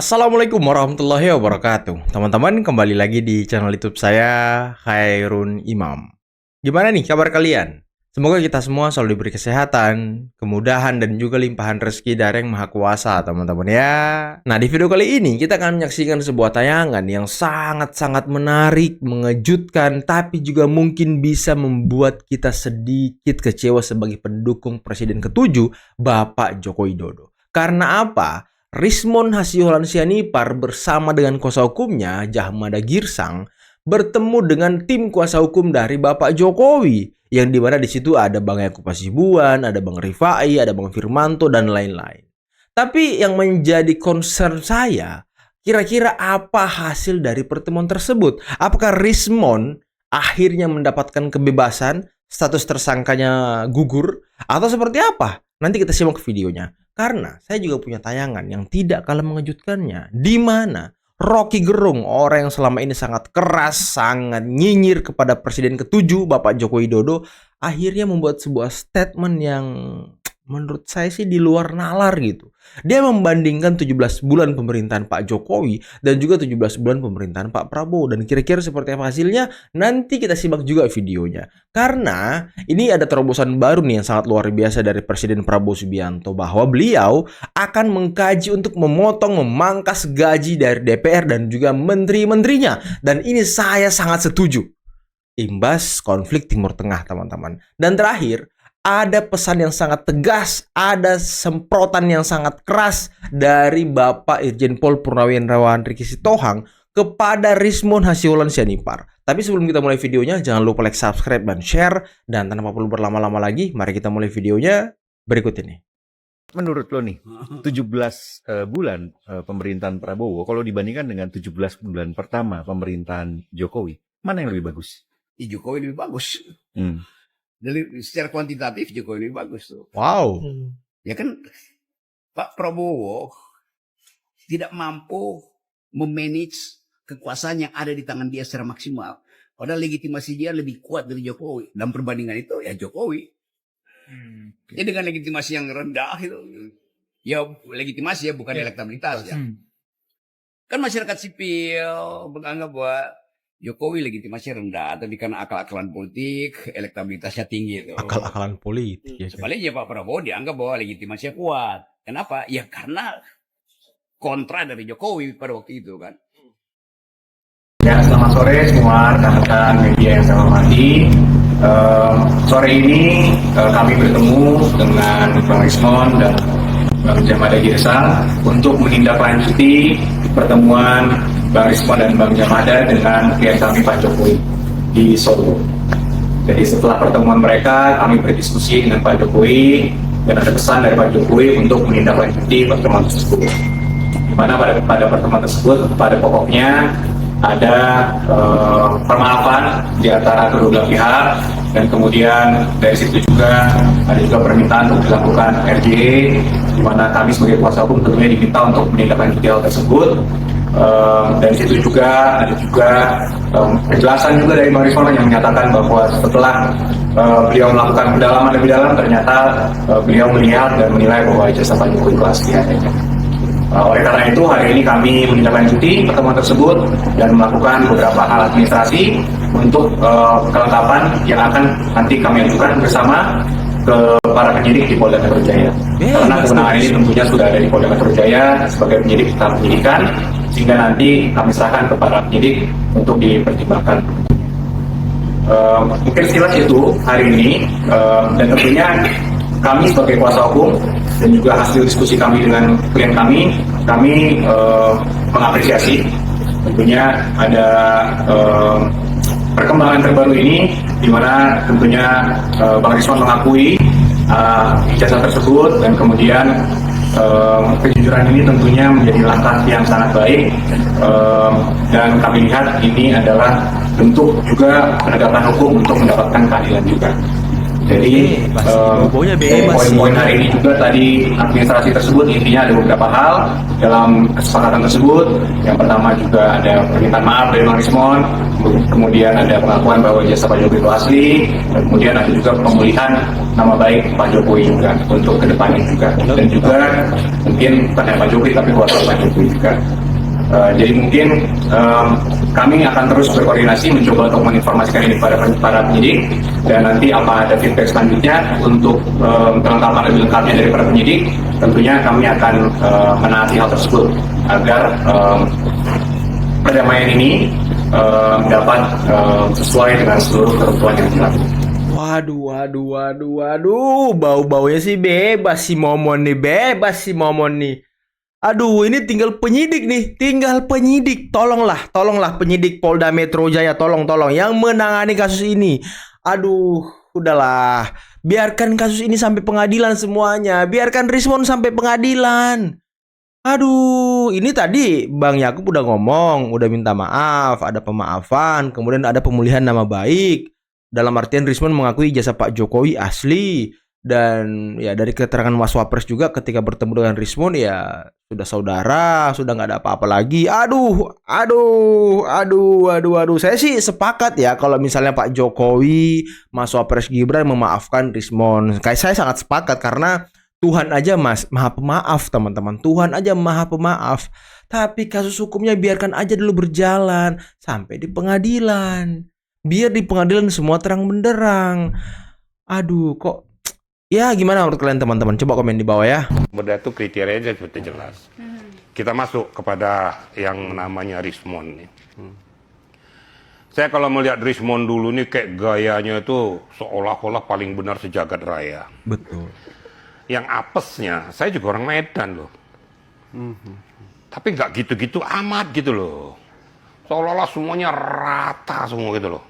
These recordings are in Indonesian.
Assalamualaikum warahmatullahi wabarakatuh. Teman-teman, kembali lagi di channel YouTube saya, Khairun Imam. Gimana nih kabar kalian? Semoga kita semua selalu diberi kesehatan, kemudahan, dan juga limpahan rezeki dari Yang Maha Kuasa, teman-teman ya. Nah, di video kali ini kita akan menyaksikan sebuah tayangan yang sangat-sangat menarik, mengejutkan, tapi juga mungkin bisa membuat kita sedikit kecewa sebagai pendukung Presiden ke-7, Bapak Joko Widodo. Karena apa? Rismon Hasyiholan Sianipar bersama dengan kuasa hukumnya, Jahmada Girsang, bertemu dengan tim kuasa hukum dari Bapak Jokowi, yang dimana di situ ada Bang Yakub Hasibuan, ada Bang Rifai, ada Bang Firmanto, dan lain-lain. Tapi yang menjadi concern saya, kira-kira apa hasil dari pertemuan tersebut? Apakah Rismon akhirnya mendapatkan kebebasan, status tersangkanya gugur, atau seperti apa? Nanti kita simak videonya. Karena saya juga punya tayangan yang tidak kalah mengejutkannya, di mana Rocky Gerung, orang yang selama ini sangat keras, sangat nyinyir kepada Presiden ke-7, Bapak Joko Widodo, akhirnya membuat sebuah statement yang menurut saya sih di luar nalar gitu. Dia membandingkan 17 bulan pemerintahan Pak Jokowi dan juga 17 bulan pemerintahan Pak Prabowo. Dan kira-kira seperti apa hasilnya? Nanti kita simak juga videonya. Karena ini ada terobosan baru nih yang sangat luar biasa dari Presiden Prabowo Subianto, bahwa beliau akan mengkaji untuk memotong, memangkas gaji dari DPR dan juga menteri-menterinya. Dan ini saya sangat setuju. Imbas konflik Timur Tengah, teman-teman. Dan terakhir, ada pesan yang sangat tegas, ada semprotan yang sangat keras dari Bapak Irjen Pol Purnawirawan Riki Sitohang kepada Rismon Hasyiholan Sianipar. Tapi sebelum kita mulai videonya, jangan lupa like, subscribe, dan share. Dan tanpa perlu berlama-lama lagi, mari kita mulai videonya berikut ini. Menurut lo nih, 17 bulan pemerintahan Prabowo, kalau dibandingkan dengan 17 bulan pertama pemerintahan Jokowi, mana yang lebih bagus? Jokowi lebih bagus. Dari secara kuantitatif Jokowi lebih bagus tuh. Wow. Ya kan Pak Prabowo tidak mampu memanage kekuasaan yang ada di tangan dia secara maksimal. Padahal legitimasi dia lebih kuat dari Jokowi. Dalam perbandingan itu ya Jokowi. Jadi dengan legitimasi yang rendah itu, ya legitimasi ya bukan elektabilitas ya. Kan masyarakat sipil menganggap bahwa Jokowi legitimasi rendah, tapi karena akal-akalan politik, elektabilitasnya tinggi itu. Akal-akalan politik. Ya, Sebaliknya Pak Prabowo dianggap bahwa legitimasinya kuat. Kenapa? Ya karena kontra dari Jokowi pada waktu itu kan. Ya, selamat sore semua rekan-rekan media yang saya hormati. Sore ini kami bertemu dengan Bang Rismon dan Bang Jahmada Girsang untuk menindaklanjuti pertemuan Bang Rismon dan Bang Jahmada dengan klien kami Pak Jokowi di Solo. Jadi setelah pertemuan mereka, kami berdiskusi dengan Pak Jokowi dan ada pesan dari Pak Jokowi untuk menindaklanjuti pertemuan tersebut. Di mana pada pertemuan tersebut, pada pokoknya ada permaafan di antara kedua belah pihak, dan kemudian dari situ juga ada permintaan untuk dilakukan RJE, di mana kami sebagai kuasa hukum tentunya diminta untuk menindaklanjuti hal tersebut. Dan situ juga ada penjelasan juga dari Bang Rismon yang menyatakan bahwa setelah beliau melakukan pendalaman lebih dalam, ternyata beliau melihat dan menilai bahwa jasa Pak Jokowi itu asli adanya. Oleh karena itu hari ini kami menindaklanjuti pertemuan tersebut dan melakukan beberapa hal administrasi untuk kelengkapan yang akan nanti kami ajukan bersama ke para penyidik di Polda Metro Jaya. Karena kewenangan ini tentunya sudah ada di Polda Metro Jaya sebagai penyidik dalam penyidikan, sehingga nanti kami serahkan kepada penyidik untuk dipertimbangkan. Mungkin sekilas itu hari ini, dan tentunya kami sebagai kuasa hukum dan juga hasil diskusi kami dengan klien kami mengapresiasi tentunya ada perkembangan terbaru ini, di mana tentunya Bang Rismon mengakui ijazah tersebut, dan kemudian kejujuran ini tentunya menjadi langkah yang sangat baik, dan kami lihat ini adalah bentuk juga penegakan hukum untuk mendapatkan keadilan juga. Jadi poin-poin hari ini juga tadi administrasi tersebut intinya ada beberapa hal dalam kesepakatan tersebut. Yang pertama juga ada permintaan maaf dari Bang Rismon, kemudian ada pengakuan bahwa jasa Pak Jokowi itu asli, dan kemudian ada juga pemulihan nama baik Pak Jokowi juga untuk kedepannya juga. Dan juga mungkin bukan hanya Pak Jokowi tapi kuasa Pak Jokowi juga. Jadi mungkin kami akan terus berkoordinasi mencoba untuk menginformasikan ini kepada para penyidik, dan nanti apa ada feedback selanjutnya untuk kelengkapan lebih lengkapnya dari para penyidik, tentunya kami akan menaati hal tersebut agar perdamaian ini dapat sesuai dengan seluruh ketentuan yang berlaku. Waduh, bau-baunya sih bebas si Momon nih. Aduh, ini tinggal penyidik. Tolonglah penyidik Polda Metro Jaya, tolong yang menangani kasus ini. Aduh, udahlah. Biarkan kasus ini sampai pengadilan semuanya. Biarkan Rismon sampai pengadilan. Aduh, ini tadi Bang Yakub udah ngomong, udah minta maaf, ada pemaafan, kemudian ada pemulihan nama baik. Dalam artian Rismon mengakui jasa Pak Jokowi asli. Dan ya dari keterangan Mas Wapres juga ketika bertemu dengan Rismon ya sudah saudara, sudah nggak ada apa-apa lagi. Aduh. Saya sih sepakat ya kalau misalnya Pak Jokowi, Mas Wapres Gibran memaafkan Rismon. Kayak saya sangat sepakat karena Tuhan aja maha pemaaf, teman-teman. Tuhan aja maha pemaaf. Tapi kasus hukumnya biarkan aja dulu berjalan sampai di pengadilan. Biar di pengadilan semua terang benderang. Aduh, kok ya gimana menurut kalian teman-teman? Coba komen di bawah ya. Beda itu kriterianya sudah jelas. Kita masuk kepada yang namanya Rismon nih. Saya kalau melihat Rismon dulu nih kayak gayanya itu seolah-olah paling benar sejagat raya. Betul. Yang apesnya, saya juga orang Medan loh. Tapi nggak gitu-gitu amat gitu loh. Seolah-olah semuanya rata semua gitu loh.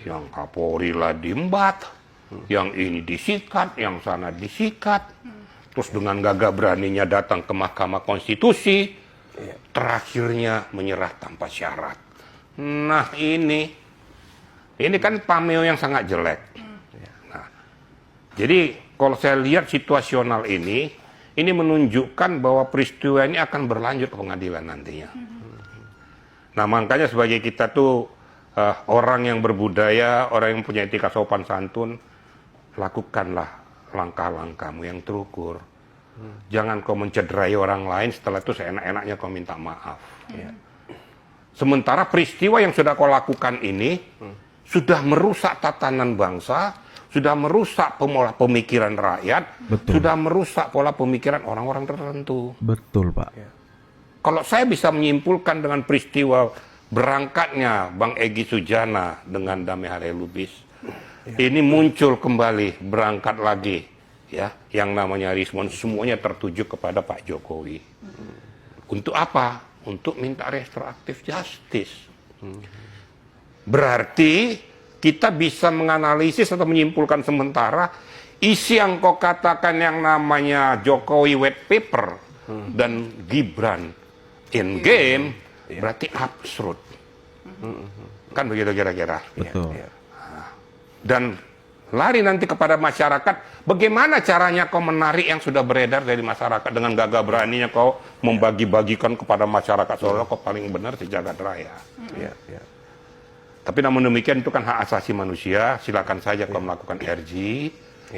Yang Kapolri lah diembat. Yang ini disikat, yang sana disikat, terus dengan gagah beraninya datang ke Mahkamah Konstitusi, terakhirnya menyerah tanpa syarat. Nah ini kan pameo yang sangat jelek. Nah, jadi kalau saya lihat situasional ini menunjukkan bahwa peristiwa ini akan berlanjut ke pengadilan nantinya. Nah makanya sebagai kita tuh orang yang berbudaya, orang yang punya etika sopan santun, lakukanlah langkah-langkahmu yang terukur. Jangan kau mencederai orang lain setelah itu seenak-enaknya kau minta maaf. Sementara peristiwa yang sudah kau lakukan ini sudah merusak tatanan bangsa, sudah merusak pola pemikiran rakyat, sudah merusak pola pemikiran orang-orang tertentu. Betul, Pak. Kalau saya bisa menyimpulkan dengan peristiwa berangkatnya Bang Egy Sujana dengan Damai Haria Lubis, ini muncul kembali, berangkat lagi, ya, yang namanya Rismon, semuanya tertuju kepada Pak Jokowi. Untuk apa? Untuk minta restoratif justice. Berarti kita bisa menganalisis atau menyimpulkan sementara isi yang kau katakan yang namanya Jokowi white paper dan Gibran in game berarti absurd. Kan begitu kira-kira. Betul. Dan lari nanti kepada masyarakat, bagaimana caranya kau menarik yang sudah beredar dari masyarakat dengan gagah beraninya kau membagi-bagikan kepada masyarakat seolah kau paling benar sejagat raya. Tapi namun demikian itu kan hak asasi manusia, silakan saja kau melakukan RG,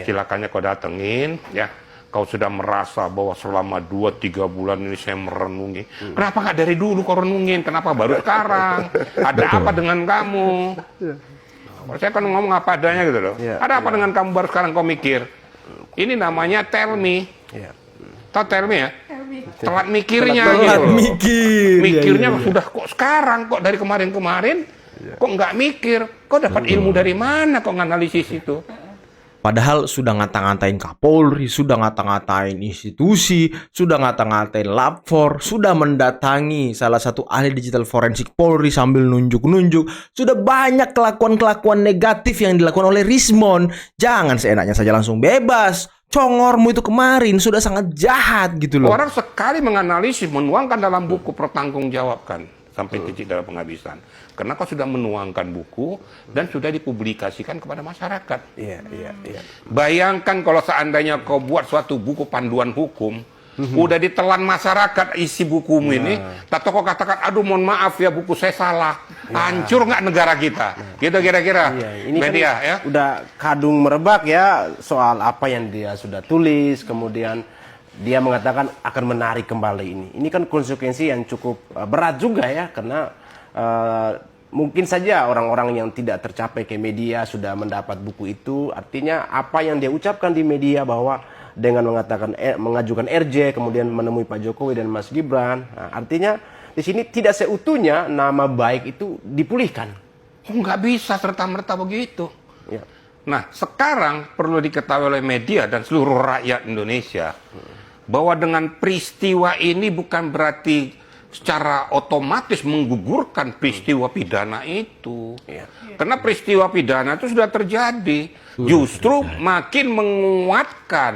silakannya kau datengin, ya. Kau sudah merasa bahwa selama 2-3 bulan ini saya merenungi. Kenapa nggak dari dulu kau renungin? Kenapa baru sekarang? Ada apa dengan kamu? Saya kan ngomong apa adanya gitu loh. Ada apa dengan kamu baru sekarang kau mikir? Ini namanya tell me. Tahu tell me ya? Telat mikirnya gitu loh. Mikirnya sudah kok sekarang, kok dari kemarin-kemarin, kok nggak mikir? Kok dapat ilmu dari mana kok nganalisis itu? Padahal sudah ngata-ngatain Kapolri, sudah ngata-ngatain institusi, sudah ngata-ngatain Lapfor, sudah mendatangi salah satu ahli digital forensik Polri sambil nunjuk-nunjuk. Sudah banyak kelakuan-kelakuan negatif yang dilakukan oleh Rismon. Jangan seenaknya saja langsung bebas. Congormu itu kemarin sudah sangat jahat gitu loh. Orang sekali menganalisis, menuangkan dalam buku pertanggungjawabkan sampai titik dalam penghabisan. Karena kau sudah menuangkan buku dan sudah dipublikasikan kepada masyarakat. Bayangkan kalau seandainya kau buat suatu buku panduan hukum, udah ditelan masyarakat isi bukumu ini, atau kau katakan, aduh mohon maaf ya buku saya salah, hancur nggak negara kita? Gitu kira-kira. Ini media kan udah kadung merebak ya soal apa yang dia sudah tulis, kemudian dia mengatakan akan menarik kembali ini. Ini kan konsekuensi yang cukup berat juga ya, karena mungkin saja orang-orang yang tidak tercapai ke media sudah mendapat buku itu. Artinya apa yang dia ucapkan di media bahwa dengan mengatakan mengajukan RJ kemudian menemui Pak Jokowi dan Mas Gibran, nah, artinya di sini tidak seutuhnya nama baik itu dipulihkan. Oh, nggak bisa serta-merta begitu. Ya. Nah, sekarang perlu diketahui oleh media dan seluruh rakyat Indonesia bahwa dengan peristiwa ini bukan berarti secara otomatis menggugurkan peristiwa pidana itu. Ya. Karena peristiwa pidana itu sudah terjadi. Justru makin menguatkan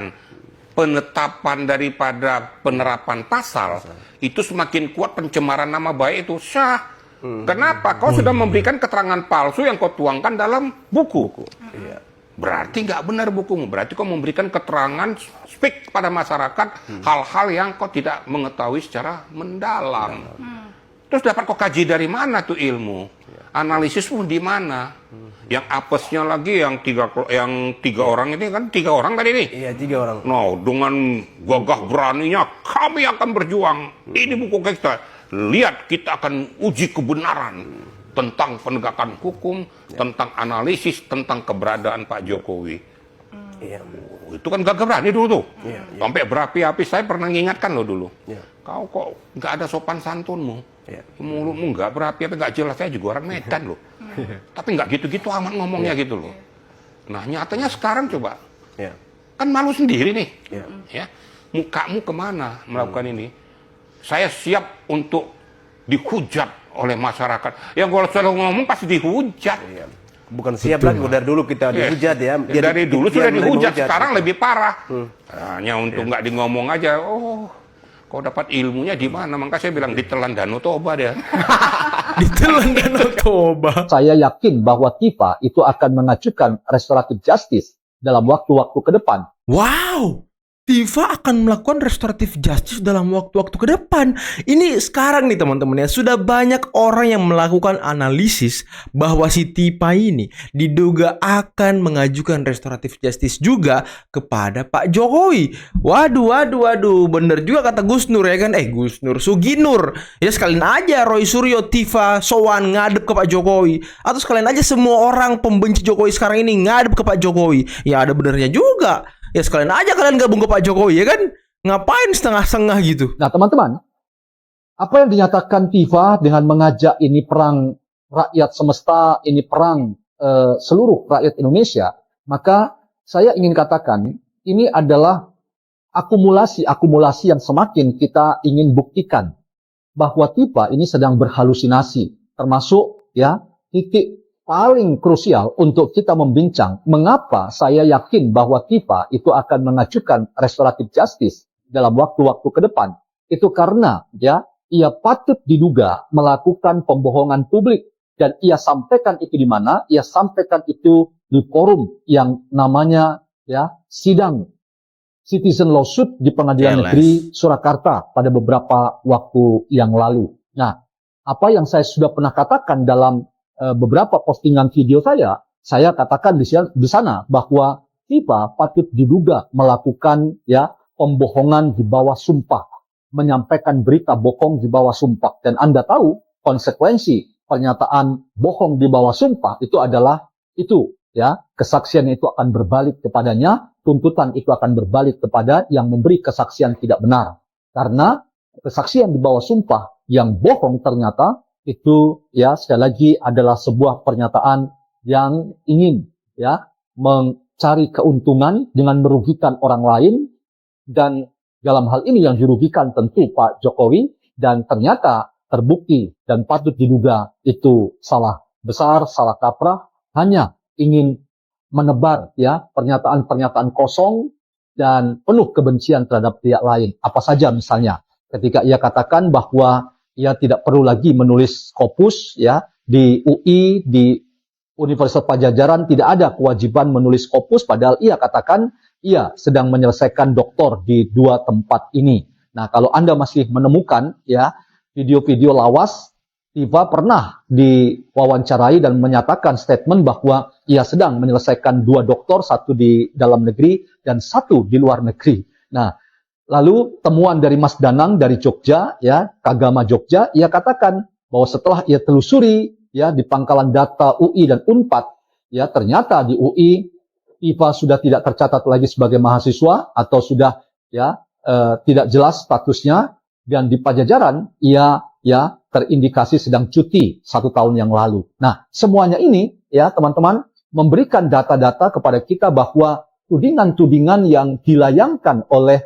penetapan daripada penerapan pasal itu semakin kuat pencemaran nama baik itu sah. Kenapa? Kau sudah memberikan keterangan palsu yang kau tuangkan dalam buku. Iya. Berarti nggak benar bukumu. Berarti kau memberikan keterangan speak kepada masyarakat hal-hal yang kau tidak mengetahui secara mendalam. Terus dapat kau kaji dari mana tuh ilmu? Analisismu di mana? Yang apesnya lagi yang tiga orang ini kan 3 orang tadi nih. Iya, 3 orang. No, dengan gagah beraninya kami akan berjuang. Ini buku kita. Lihat, kita akan uji kebenaran tentang penegakan hukum, tentang analisis, tentang keberadaan Pak Jokowi. Iya. Itu kan gagah berani dulu tuh. Iya. Sampai berapi-api, saya pernah mengingatkan lo dulu. Iya. Kau kok nggak ada sopan santunmu. Iya. Mulutmu nggak berapi-api, nggak jelas. Saya juga orang Medan loh. Tapi nggak gitu-gitu amat ngomongnya gitu loh. Nah, nyatanya sekarang coba. Iya. Kan malu sendiri nih. Iya. Ya. Mukamu kemana melakukan ini? Saya siap untuk dihujat oleh masyarakat. Yang kalau selalu ngomong pasti dihujat. Iya. Bukan siap lagi, dari dulu kita dihujat ya. Dari dulu sudah menerima dihujat, hujat. sekarang lebih parah. Hanya untuk nggak di ngomong aja. Oh, kau dapat ilmunya di mana? Maka saya bilang ditelan Danau Toba dia. Ditelan Danau Toba. Saya yakin bahwa FIFA itu akan mengajukan restoratif justice dalam waktu-waktu ke depan. Wow, FIFA akan melakukan restoratif justice dalam waktu-waktu ke depan. Ini sekarang nih teman-teman ya, sudah banyak orang yang melakukan analisis bahwa si Tipa ini diduga akan mengajukan restoratif justice juga kepada Pak Jokowi. Waduh, bener juga kata Gus Nur ya kan? Gus Nur, Suginur. Ya sekalian aja Roy Suryo, Tifa, Sowan ngadep ke Pak Jokowi. Atau sekalian aja semua orang pembenci Jokowi sekarang ini ngadep ke Pak Jokowi. Ya ada benernya juga. Ya sekalian aja kalian gabung ke Pak Jokowi ya kan? Ngapain setengah-setengah gitu? Nah teman-teman, apa yang dinyatakan FIFA dengan mengajak ini perang rakyat semesta, ini perang seluruh rakyat Indonesia, maka saya ingin katakan ini adalah akumulasi yang semakin kita ingin buktikan bahwa FIFA ini sedang berhalusinasi, termasuk ya titik paling krusial untuk kita membincang mengapa saya yakin bahwa FIFA itu akan mengajukan restoratif justice dalam waktu-waktu ke depan. Itu karena ya ia patut diduga melakukan pembohongan publik dan ia sampaikan itu di mana? Ia sampaikan itu di forum yang namanya ya sidang citizen lawsuit di Pengadilan Negeri Surakarta pada beberapa waktu yang lalu. Nah, apa yang saya sudah pernah katakan dalam beberapa postingan video saya katakan di sana bahwa FIFA patut diduga melakukan ya pembohongan di bawah sumpah, menyampaikan berita bohong di bawah sumpah. Dan Anda tahu konsekuensi pernyataan bohong di bawah sumpah itu adalah itu ya, kesaksian itu akan berbalik kepadanya, tuntutan itu akan berbalik kepada yang memberi kesaksian tidak benar. Karena kesaksian di bawah sumpah yang bohong ternyata itu ya sekali lagi adalah sebuah pernyataan yang ingin ya mencari keuntungan dengan merugikan orang lain, dan dalam hal ini yang dirugikan tentu Pak Jokowi, dan ternyata terbukti dan patut diduga itu salah besar, salah kaprah, hanya ingin menebar ya pernyataan-pernyataan kosong dan penuh kebencian terhadap pihak lain. Apa saja misalnya ketika ia katakan bahwa ia tidak perlu lagi menulis Scopus ya di UI, di Universitas Pajajaran tidak ada kewajiban menulis Scopus, padahal ia katakan ia sedang menyelesaikan doktor di 2 tempat ini. Nah, kalau Anda masih menemukan ya video-video lawas, Tifa pernah diwawancarai dan menyatakan statement bahwa ia sedang menyelesaikan 2 doktor, 1 di dalam negeri dan 1 di luar negeri. Nah, Lalu temuan dari Mas Danang dari Jogja, ya, Kagama Jogja, ia katakan bahwa setelah ia telusuri, ya, di pangkalan data UI dan Unpad, ya, ternyata di UI Tifa sudah tidak tercatat lagi sebagai mahasiswa atau sudah, ya, tidak jelas statusnya, dan di Pajajaran ia, ya, terindikasi sedang cuti 1 tahun yang lalu. Nah, semuanya ini, ya, teman-teman, memberikan data-data kepada kita bahwa tudingan-tudingan yang dilayangkan oleh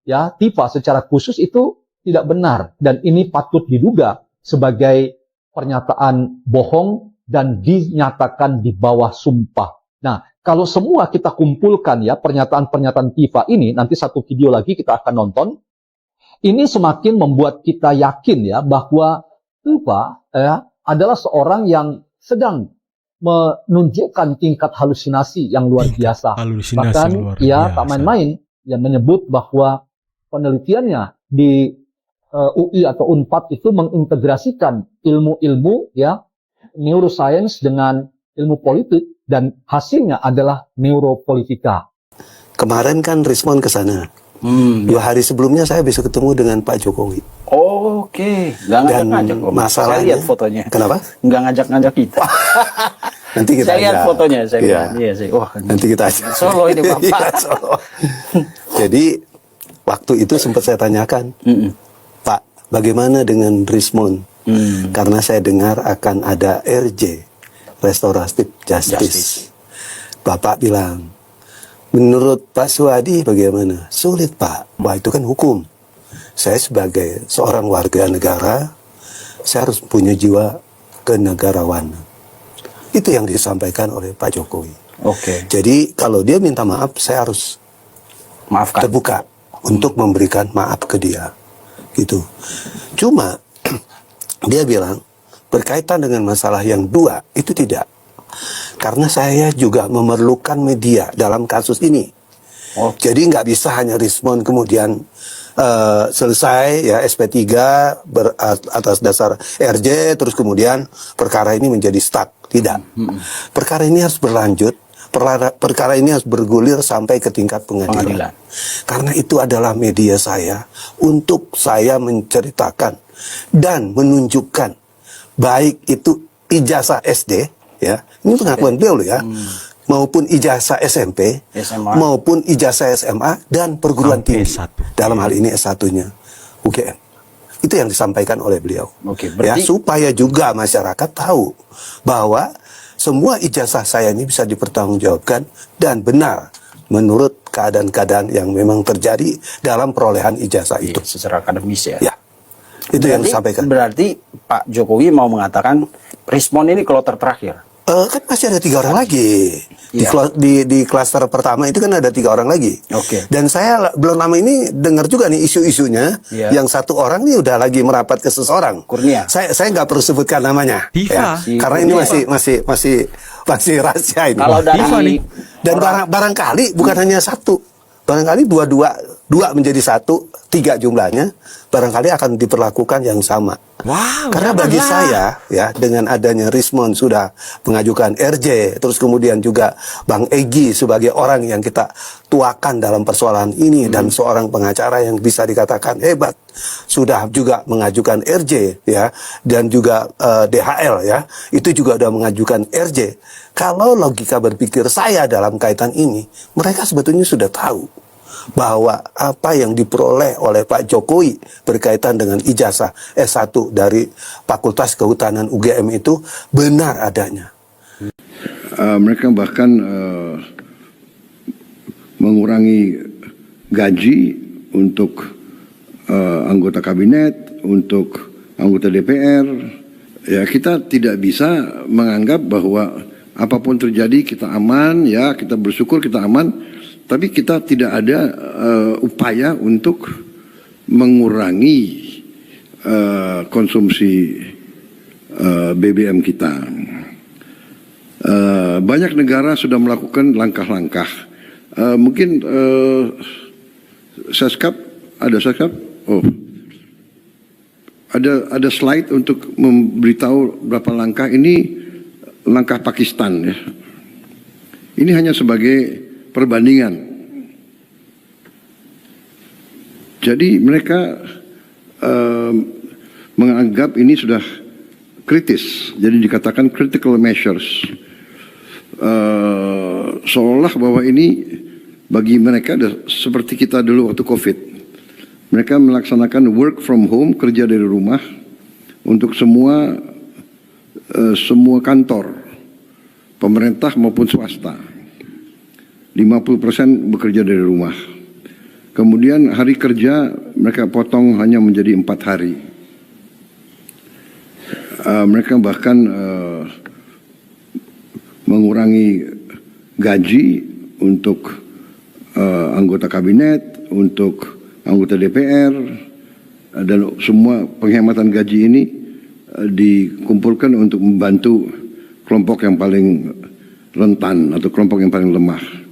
ya, Tifa secara khusus itu tidak benar, dan ini patut diduga sebagai pernyataan bohong dan dinyatakan di bawah sumpah. Nah, kalau semua kita kumpulkan, ya, pernyataan-pernyataan Tifa ini, nanti satu video lagi kita akan nonton, ini semakin membuat kita yakin, ya, bahwa Tifa, ya, adalah seorang yang sedang menunjukkan tingkat halusinasi yang luar biasa. Bahkan ia tak main-main, yang menyebut bahwa penelitiannya di UI atau Unpad itu mengintegrasikan ilmu-ilmu, ya, neuroscience dengan ilmu politik, dan hasilnya adalah neuropolitika. Kemarin kan Rismon ke sana. 2 hari sebelumnya saya bisa ketemu dengan Pak Jokowi. Oke, nggak ngajak-ngajak. Masalahnya, saya lihat fotonya. Kenapa? Nggak ngajak-ngajak kita. Nanti kita saya lihat fotonya. Iya. Wah, nanti kita ajak. Solo ini Bapak. Iya, Solo. Jadi waktu itu sempat saya tanyakan, Pak, bagaimana dengan Rismon? Karena saya dengar akan ada RJ, Restoratif Justice. Bapak bilang, menurut Pak Suhadi bagaimana? Sulit, Pak. Wah, itu kan hukum. Saya sebagai seorang warga negara, saya harus punya jiwa kenegarawanan. Itu yang disampaikan oleh Pak Jokowi. Oke. Jadi kalau dia minta maaf, saya harus Maafkan. terbuka untuk memberikan maaf ke dia. Gitu. Cuma dia bilang berkaitan dengan masalah yang 2 itu tidak. Karena saya juga memerlukan media dalam kasus ini. Jadi nggak bisa hanya Rismon kemudian selesai, ya, SP3 atas dasar RJ, terus kemudian perkara ini menjadi stuck. Tidak. Perkara ini harus berlanjut. Perkara ini harus bergulir sampai ke tingkat pengadilan. Karena itu adalah media saya untuk saya menceritakan dan menunjukkan, baik itu ijazah SD, ya, ini pengakuan beliau loh, ya, maupun ijazah SMP, maupun ijazah SMA dan perguruan tinggi. Dalam hal ini S1-nya UGM. Itu yang disampaikan oleh beliau. Ya, supaya juga masyarakat tahu bahwa semua ijazah saya ini bisa dipertanggungjawabkan dan benar menurut keadaan-keadaan yang memang terjadi dalam perolehan ijazah itu. Secara akademis, ya. Ya. Itu yang disampaikan. Berarti Pak Jokowi mau mengatakan Rismon ini kloter terakhir. Kan masih ada 3 orang lagi. Di klaster pertama itu kan ada 3 orang lagi. Dan saya belum lama ini dengar juga nih isu-isunya, yang 1 orang nih udah lagi merapat ke seseorang. Kurnia. Saya nggak perlu sebutkan namanya, ya, karena ini masih rahasia ini. Kalau dari dan barangkali bukan hanya 1, barangkali dua menjadi 1, 3 jumlahnya, barangkali akan diperlakukan yang sama. Karena bagi saya, ya, dengan adanya Rismon sudah mengajukan RJ, terus kemudian juga Bang Egy sebagai orang yang kita tuakan dalam persoalan ini, dan seorang pengacara yang bisa dikatakan hebat sudah juga mengajukan RJ, ya, dan juga DHL, ya, itu juga sudah mengajukan RJ. Kalau logika berpikir saya dalam kaitan ini, mereka sebetulnya sudah tahu bahwa apa yang diperoleh oleh Pak Jokowi berkaitan dengan ijazah S1 dari Fakultas Kehutanan UGM itu benar adanya. Mereka bahkan mengurangi gaji untuk anggota kabinet, untuk anggota DPR. Ya, kita tidak bisa menganggap bahwa apapun terjadi kita aman, ya, kita bersyukur kita aman. Tapi kita tidak ada upaya untuk mengurangi konsumsi BBM kita. Banyak negara sudah melakukan langkah-langkah. Mungkin Seskap, ada Seskap? Oh, ada slide untuk memberitahu berapa langkah. Ini langkah Pakistan, ya. Ini hanya sebagai perbandingan. Jadi mereka menganggap ini sudah kritis, jadi dikatakan critical measures. Seolah bahwa ini bagi mereka seperti kita dulu waktu COVID. Mereka melaksanakan work from home, kerja dari rumah untuk semua kantor, pemerintah maupun swasta. 50% bekerja dari rumah. Kemudian hari kerja mereka potong hanya menjadi 4 hari. Mereka bahkan mengurangi gaji untuk anggota kabinet, untuk anggota DPR, dan semua penghematan gaji ini dikumpulkan untuk membantu kelompok yang paling rentan atau kelompok yang paling lemah.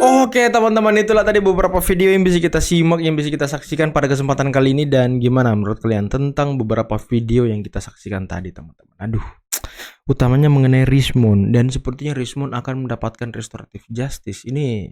Oke teman-teman, itulah tadi beberapa video yang bisa kita simak, yang bisa kita saksikan pada kesempatan kali ini. Dan gimana menurut kalian tentang beberapa video yang kita saksikan tadi teman-teman? Aduh, utamanya mengenai Rismond. Dan sepertinya Rismond akan mendapatkan restoratif justice. Ini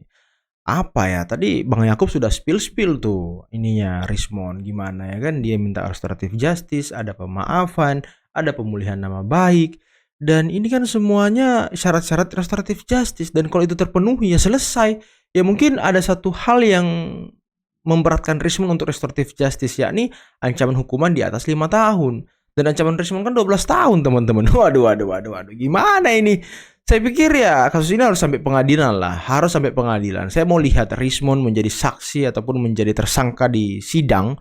apa ya? Tadi Bang Yakub sudah spill tuh ininya Rismond. Gimana ya kan? Dia minta restoratif justice, ada pemaafan, ada pemulihan nama baik. Dan ini kan semuanya syarat-syarat restoratif justice. Dan kalau itu terpenuhi ya selesai. Ya mungkin ada satu hal yang memberatkan Rismond untuk restoratif justice, yakni ancaman hukuman di atas 5 tahun. Dan ancaman Rismond kan 12 tahun teman-teman. Waduh. Gimana ini? Saya pikir ya kasus ini harus sampai pengadilan lah. Harus sampai pengadilan. Saya mau lihat Rismond menjadi saksi ataupun menjadi tersangka di sidang.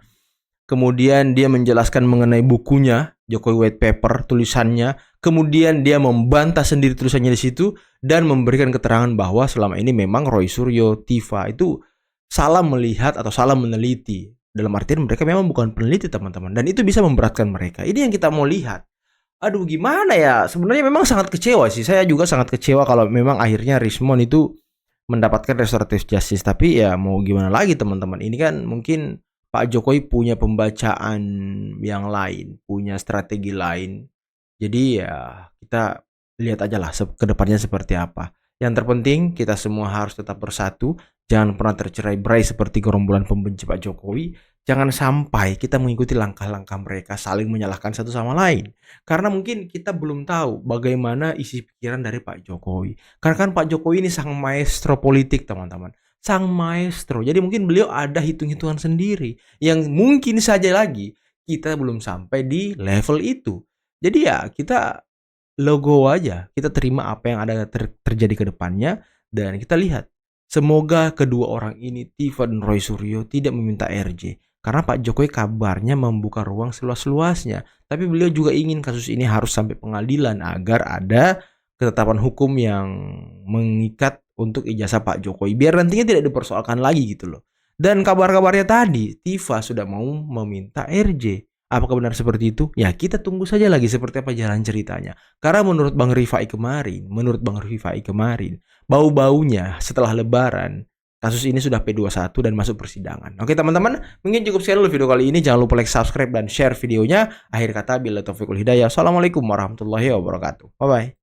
Kemudian dia menjelaskan mengenai bukunya, Jokowi White Paper, tulisannya. Kemudian dia membantah sendiri tulisannya di situ dan memberikan keterangan bahwa selama ini memang Roy Suryo, Tifa itu salah melihat atau salah meneliti. Dalam artian mereka memang bukan peneliti teman-teman. Dan itu bisa memberatkan mereka. Ini yang kita mau lihat. Aduh gimana ya, sebenarnya memang sangat kecewa sih. Saya juga sangat kecewa kalau memang akhirnya Rismond itu mendapatkan restoratif justice. Tapi ya mau gimana lagi teman-teman. Ini kan mungkin Pak Jokowi punya pembacaan yang lain, punya strategi lain. Jadi ya kita lihat aja lah ke depannya seperti apa. Yang terpenting kita semua harus tetap bersatu. Jangan pernah tercerai-berai seperti gerombolan pembenci Pak Jokowi. Jangan sampai kita mengikuti langkah-langkah mereka saling menyalahkan satu sama lain. Karena mungkin kita belum tahu bagaimana isi pikiran dari Pak Jokowi. Karena kan Pak Jokowi ini sang maestro politik teman-teman. Sang maestro. Jadi mungkin beliau ada hitung-hitungan sendiri. Yang mungkin saja lagi kita belum sampai di level itu. Jadi ya kita logo aja. Kita terima apa yang ada terjadi ke depannya. Dan kita lihat. Semoga kedua orang ini, Tifa dan Roy Suryo, tidak meminta RJ. Karena Pak Jokowi kabarnya membuka ruang seluas-luasnya. Tapi beliau juga ingin kasus ini harus sampai pengadilan agar ada ketetapan hukum yang mengikat untuk ijazah Pak Jokowi. Biar nantinya tidak dipersoalkan lagi gitu loh. Dan kabar-kabarnya tadi, Tifa sudah mau meminta RJ. Apakah benar seperti itu? Ya kita tunggu saja lagi seperti apa jalan ceritanya. Karena menurut Bang Rifai kemarin, bau-baunya setelah lebaran, kasus ini sudah P21 dan masuk persidangan. Oke teman-teman, mungkin cukup sekian dulu video kali ini. Jangan lupa like, subscribe, dan share videonya. Akhir kata, billahi taufiq wal hidayah. Assalamualaikum warahmatullahi wabarakatuh. Bye-bye.